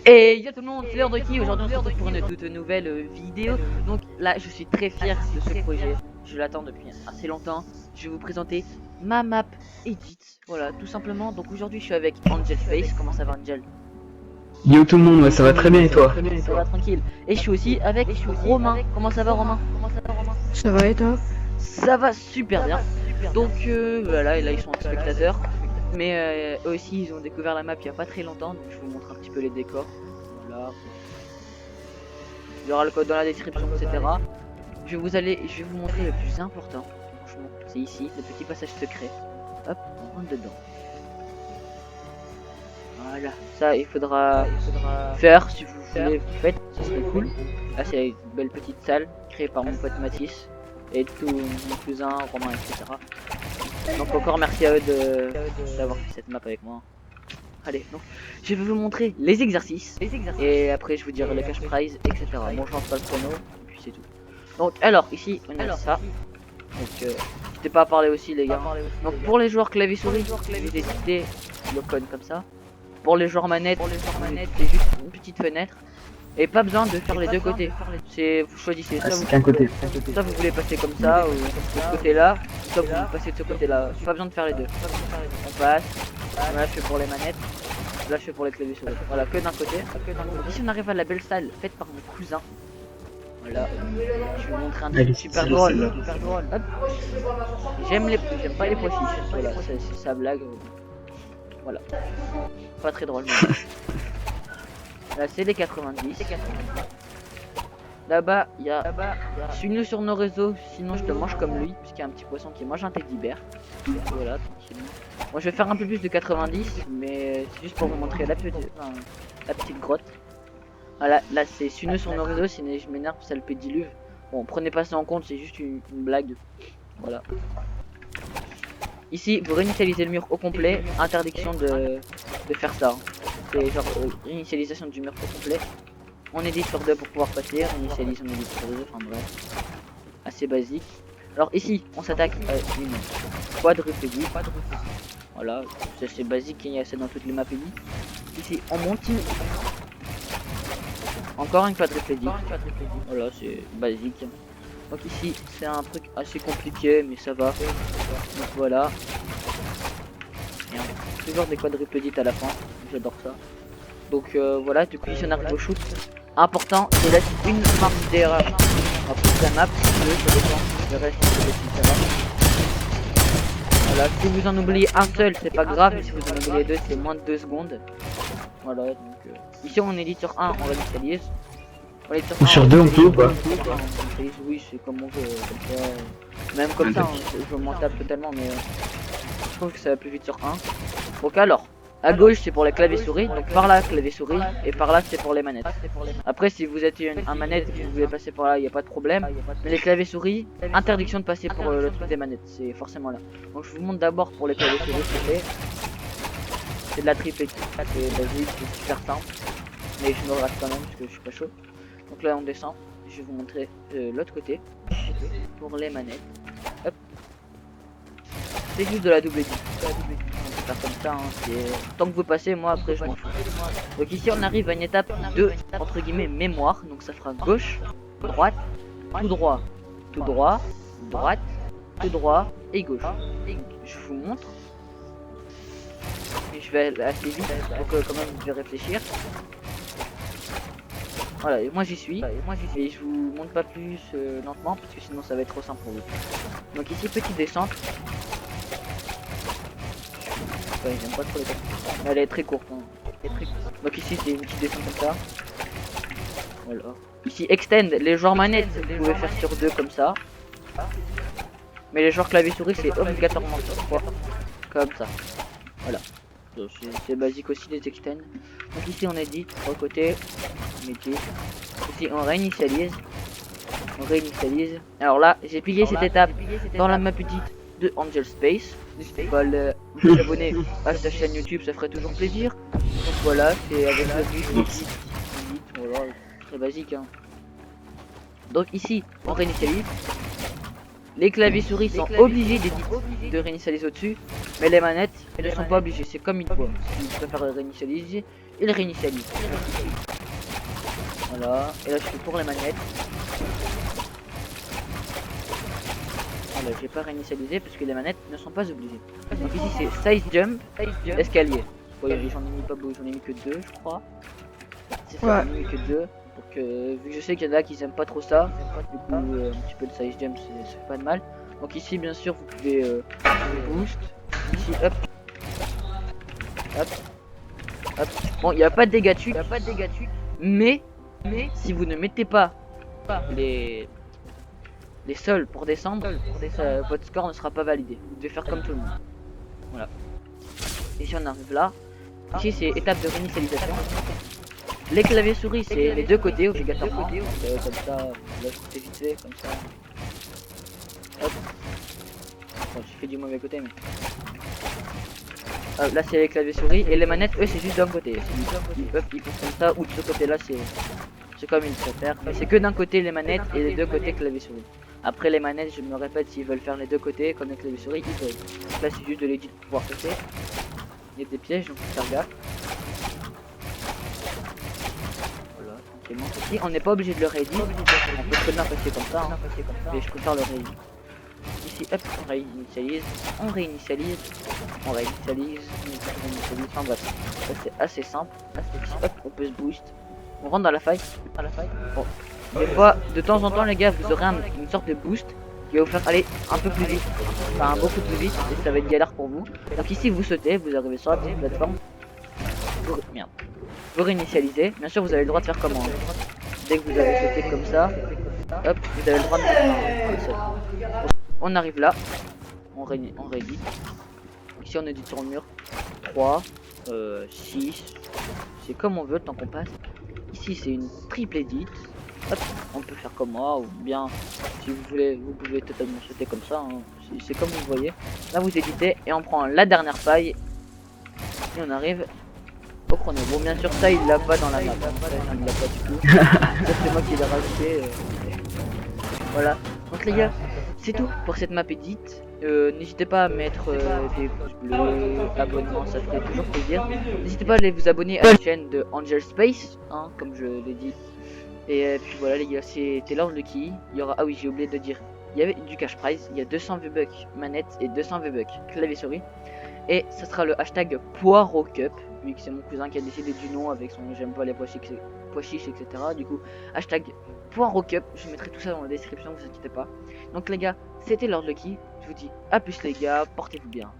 Et yo tout le monde, c'est l'heure de qui? Aujourd'hui on se retrouve pour une toute nouvelle vidéo. Donc là je suis très fier de ce projet, je l'attends depuis assez longtemps. Je vais vous présenter ma map edit, voilà tout simplement. Donc aujourd'hui je suis avec Angel Space, comment ça va Angel? Yo tout le monde, ouais, ça va très bien et toi? Ça va tranquille. Et je suis aussi avec Romain, comment ça va Romain? Ça va et toi? Ça va super bien. Donc voilà, et là ils sont spectateurs. Mais eux aussi ils ont découvert la map il y a pas très longtemps, donc je vous montre un petit peu les décors. Voilà. Il y aura le code dans la description, etc. Je vais vous montrer le plus important. Franchement, c'est ici, le petit passage secret. Hop, on rentre dedans. Voilà, ça il faudra faire si vous voulez, vous faites, ce serait cool. Là c'est une belle petite salle créée par mon pote Mathis et tout mon cousin Romain, etc. Donc encore merci à eux d'avoir fait cette map avec moi. Allez, donc je vais vous montrer les exercices et après je vous dirai le cash prize, etc. Bon, je lance pas le chrono et puis c'est tout. Donc alors ici on a ça. Donc n'hésitez pas à parler aussi les gars. Donc pour les joueurs clavier souris, vous décidez le code comme ça. Pour les joueurs manettes, c'est juste une petite fenêtre et pas besoin de faire les deux côtés. C'est vous choisissez. Ah, c'est qu'un côté. Soit vous voulez passer comme ça ou de ce côté là, soit vous passez de ce côté là. Pas besoin de faire les deux. On passe. Là je fais pour les manettes. Là je fais pour les claviers souris. Voilà, que d'un côté. Ici on arrive à la belle salle faite par mon cousin. Voilà. Je vais vous montrer un Allez, truc super c'est drôle. là. Hop. J'aime pas les pois chiches. Voilà, c'est sa blague. Voilà. Pas très drôle. Mais... Là c'est les 90. Là-bas il y a... Suis-nous sur nos réseaux, sinon je te mange comme lui, puisqu'il y a un petit poisson qui mange un teddy bear. Voilà, tranquillement. Moi je vais faire un peu plus de 90, mais c'est juste pour vous montrer la petite grotte. Voilà, là c'est suis-nous sur nos réseaux, sinon je m'énerve, ça le pédiluve. Bon, prenez pas ça en compte, c'est juste une blague. Voilà. Ici, vous réinitialisez le mur au complet, interdiction de faire ça. C'est genre réinitialisation du mur au complet. On édite sur 2 pour pouvoir passer, on initialise, on édite sur 2, enfin bref. Assez basique. Alors ici, on s'attaque à une quadrupédie. Voilà, c'est basique, il y a ça dans toutes les maps édit. Ici, on monte. Encore une quadrupédie. Voilà, c'est basique. Donc ici, c'est un truc assez compliqué, mais ça va. Donc voilà. Et toujours des quadrupédites à la fin, j'adore ça. Donc voilà, du coup ici on arrive au shoot. Important, je laisse une marque d'erreur. Après la map, si tu veux, ça dépend. Le reste, c'est voilà, si vous en oubliez un seul, c'est pas grave, mais si vous en oubliez deux, c'est moins de 2 secondes. Voilà, donc ici on édite sur 1, on réinitialise. Sur 2 on peut ou pas? Oui, c'est comme on veut, comme ça. Même comme ça, hein, je m'en tape totalement, mais je trouve que ça va plus vite sur 1. Donc alors, à gauche c'est pour les claviers souris, donc par là clavier souris, et par là c'est pour les manettes. Après si vous êtes un manette et que vous voulez passer par là, il n'y a pas de problème. Mais les claviers souris, interdiction de passer pour le truc des manettes, c'est forcément là. Donc je vous montre d'abord pour les claviers souris, c'est de la triple, c'est basique, c'est super simple. Mais je me rate quand même parce que je suis pas chaud. Donc là on descend, je vais vous montrer l'autre côté pour les manettes. Hop. C'est juste de la double édite. Faire comme ça, hein, tant que vous passez, moi après je m'en fous. Donc ici on arrive à une étape de entre guillemets mémoire, donc ça fera gauche, droite, tout droit, droite, tout droit et gauche. Je vous montre. Et je vais assez vite, donc quand même je vais réfléchir. Voilà, et moi j'y suis, et je vous montre pas plus lentement parce que sinon ça va être trop simple pour vous. Donc ici petite descente. J'aime pas trop les descentes. Mais elle est très courte. Hein. Donc ici c'est une petite descente comme ça. Voilà. Ici extend, les joueurs manettes vous pouvez faire sur 2 comme ça. Mais les joueurs clavier souris c'est obligatoirement sur 3. Comme ça. Voilà. C'est basique aussi les extend. Donc ici on édite, 3 côtés. On édite. Ici on réinitialise. Alors là j'ai plié cette étape dans la map petite de Angel Space. N'hésitez pas à vous abonner à sa chaîne YouTube, ça ferait toujours plaisir. Donc voilà, c'est avec le but, voilà, très basique. Hein. Donc ici, on réinitialise. Les claviers souris sont obligés de réinitialiser au-dessus, mais les manettes ne sont pas obligées, c'est comme une fois. S'ils préfèrent réinitialiser, ils réinitialisent. Voilà, et là je fais pour les manettes. Voilà, j'ai pas réinitialisé parce que les manettes ne sont pas obligées. Donc ici c'est size jump, escalier. Bon, j'en ai mis pas beaucoup, j'en ai mis que 2 je crois. C'est ça, j'en ai mis que 2. Donc vu que je sais qu'il y en a qui aiment pas trop ça, du coup un petit peu de size jump ça fait pas de mal. Donc ici bien sûr vous pouvez boost. Ici hop. Hop. Hop. Bon il n'y a pas de dégâts dessus, mais si vous ne mettez pas les sols pour descendre, votre score ne sera pas validé. Vous devez faire comme tout le monde. Voilà. Ici on arrive là. Ici c'est étape de réinitialisation. Les claviers souris c'est les deux côtés obligatoirement. Comme ça, là je vite fait comme ça. Hop. Bon, j'ai fait du mauvais côté mais. Là c'est les claviers souris et les manettes eux c'est juste d'un côté. Ils peuvent comme ça ou de ce côté là c'est comme ils préfèrent. Mais c'est que d'un côté les manettes et les deux côtés clavier souris. Après les manettes je me répète s'ils veulent faire les deux côtés comme les claviers souris ils peuvent. Là c'est juste de l'édit pour pouvoir passer. Il y a des pièges donc faut faire gaffe. Voilà tranquillement. Ici on n'est pas obligé de le rééditer. On peut très bien passer comme ça hein. Mais je préfère le rééditer. Ici hop on réinitialise, on réinitialise, enfin bref, ça c'est assez simple. Ici hop on peut se boost, on rentre dans la faille, Bon, des fois de temps en temps les gars vous aurez une sorte de boost qui va vous faire aller un peu plus vite, enfin beaucoup plus vite et ça va être galère pour vous. Donc ici vous sautez, vous arrivez sur la petite plateforme, vous réinitialisez, bien sûr vous avez le droit de faire comment, dès que vous avez sauté comme ça, hop vous avez le droit de mettre un. On arrive là, on réédite. Ici on édite sur le mur 3, 6, c'est comme on veut tant qu'on passe. Ici c'est une triple édite. Hop, on peut faire comme moi ou bien si vous voulez vous pouvez totalement sauter comme ça, hein. C'est comme vous voyez. Là vous éditez et on prend la dernière faille et on arrive au chrono. Bon bien sûr ça il l'a pas dans la map, il l'a pas du tout. C'est moi qui l'ai rajouté. Voilà, donc les gars c'est tout pour cette map edit. N'hésitez pas à mettre des pouces bleus, abonnements, ça ferait toujours plaisir. N'hésitez pas à aller vous abonner à la chaîne de Angel Space, hein, comme je l'ai dit. Et puis voilà les gars, c'était Lord Lucky. Il y aura, ah oui j'ai oublié de dire, il y avait du cash prize, il y a 200 V-Bucks manette et 200 V-Bucks clavier souris. Et ça sera le hashtag Poireau Cup, vu que c'est mon cousin qui a décidé du nom avec son j'aime pas les pois chiches, etc. Du coup, hashtag Poireau Cup, je mettrai tout ça dans la description, vous inquiétez pas. Donc les gars, c'était Lord Lucky, je vous dis à plus les gars, portez-vous bien.